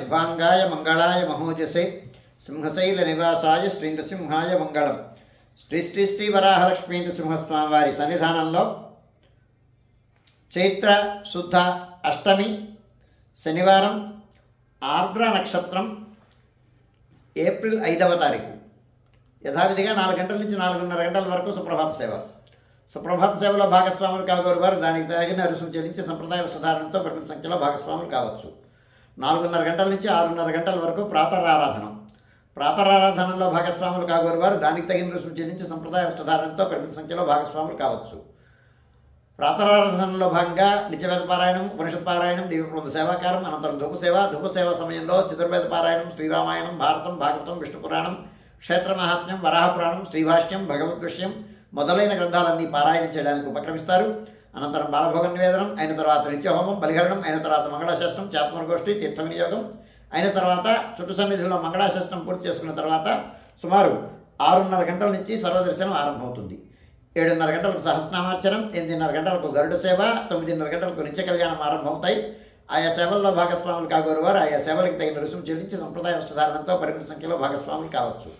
శుభాంగాయ మంగళాయ మహోజసే సింహశైల నివాసాయ శ్రీ నృసింహాయ మంగళం. శ్రీ శ్రీ శ్రీ వరాహలక్ష్మీ నృసింహస్వామి వారి సన్నిధానంలో చైత్ర శుద్ధ అష్టమి శనివారం ఆర్ద్ర నక్షత్రం ఏప్రిల్ 5వ తారీఖు యథావిధిగా 4 గంటల నుంచి 4:30 గంటల వరకు సుప్రభాత సేవ. సుప్రభాత సేవలో భాగస్వాములు కాగోరు వారు దానికి తగిన రుసుము చెల్లించి సంప్రదాయ వస్త్రధారణతో పరిమిత సంఖ్యలో భాగస్వాములు కావచ్చు. 4:30 గంటల నుంచి 6:30 గంటల వరకు ప్రాతరారాధన. ప్రాతరారాధనలో భాగస్వాములు కాగోరు వారు దానికి తగిన రుసుము చెల్లించి సంప్రదాయ వస్త్రధారణతో పరిమిత సంఖ్యలో భాగస్వాములు కావచ్చు. ప్రాతరారాధనలో భాగంగా నిత్యవేద పారాయణం, ఉపనిషత్ పారాయణం, దివ్యప్రబంధ సేవాకారం, అనంతరం ధూపసేవ సమయంలో చతుర్వేద పారాయణం, శ్రీరామాయణం, భారతం, భాగవతం, విష్ణు పురాణం, క్షేత్ర మహాత్మ్యం, వరాహ పురాణం, శ్రీభాష్యం, భగవద్ విషయం మొదలైన గ్రంథాలన్నీ పారాయణం చేయడానికి ఉపక్రమిస్తారు. అనంతరం బాలభోగ నివేదనం అయిన తర్వాత నిత్యహోమం, బలిహరణం అయిన తర్వాత మంగళాశాసనం, చాత్మరగోష్ఠి, తీర్థ వినియోగం అయిన తర్వాత చుట్టు సన్నిధిలో మంగళాశాసనం పూర్తి చేసుకున్న తర్వాత సుమారు 6:30 గంటల నుంచి సర్వదర్శనం ఆరంభమవుతుంది. 7:30 గంటలకు సహస్రనామార్చనం, 8:30 గంటలకు గరుడ సేవ, 9:30 గంటలకు నిత్య కళ్యాణం ఆరంభమవుతాయి. ఆయా సేవల్లో భాగస్వాములు కాగోరు వారు ఆయా సేవలకు తగిన రుసుము చెల్లించి సంప్రదాయ వస్త్రధారణతో పరిమిత సంఖ్యలో భాగస్వాములు కావచ్చు.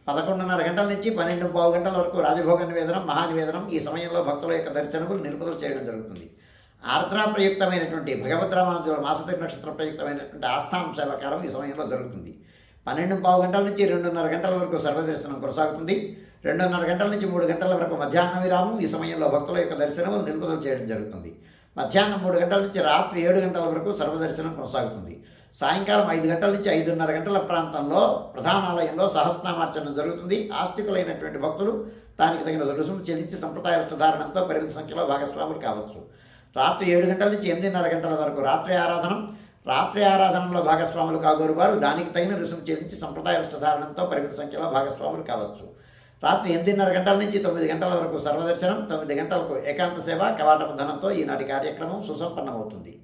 11:30 గంటల నుంచి 12:15 గంటల వరకు రాజభోగ నివేదనం, మహానివేదనం. ఈ సమయంలో భక్తుల యొక్క దర్శనములు నిలుపుదల చేయడం జరుగుతుంది. ఆర్ద్ర ప్రయుక్తమైనటువంటి భగవద్రామానుజుల మాసతిథి నక్షత్ర ప్రయుక్తమైనటువంటి ఆస్థానం సేవాకారం ఈ సమయంలో జరుగుతుంది. 12:15 గంటల నుంచి 2:30 గంటల వరకు సర్వదర్శనం కొనసాగుతుంది. 2:30 గంటల నుంచి 3 గంటల వరకు మధ్యాహ్న విరామం. ఈ సమయంలో భక్తుల యొక్క దర్శనములు నిలుపుదల చేయడం జరుగుతుంది. మధ్యాహ్నం 3 గంటల నుంచి రాత్రి 7 గంటల వరకు సర్వదర్శనం కొనసాగుతుంది. సాయంకాలం 5 గంటల నుంచి 5:30 గంటల ప్రాంతంలో ప్రధానాలయంలో సహస్రనామార్చన జరుగుతుంది. ఆస్తికులైనటువంటి భక్తులు దానికి తగిన రుసుము చెల్లించి సంప్రదాయ వస్త్రధారణంతో పరిమిత సంఖ్యలో భాగస్వాములు కావచ్చు. రాత్రి 7 గంటల నుంచి 8:30 గంటల వరకు రాత్రి ఆరాధనం. రాత్రి ఆరాధనలో భాగస్వాములు కాగోరు వారు దానికి తగిన రుసుము చెల్లించి సంప్రదాయ వస్త్రధారణంతో పరిమిత సంఖ్యలో భాగస్వాములు కావచ్చు. రాత్రి 8:30 గంటల నుంచి 9 గంటల వరకు సర్వదర్శనం, 9 గంటలకు ఏకాంత సేవ కవాటం ధనంతో ఈనాటి కార్యక్రమం సుసంపన్నమవుతుంది.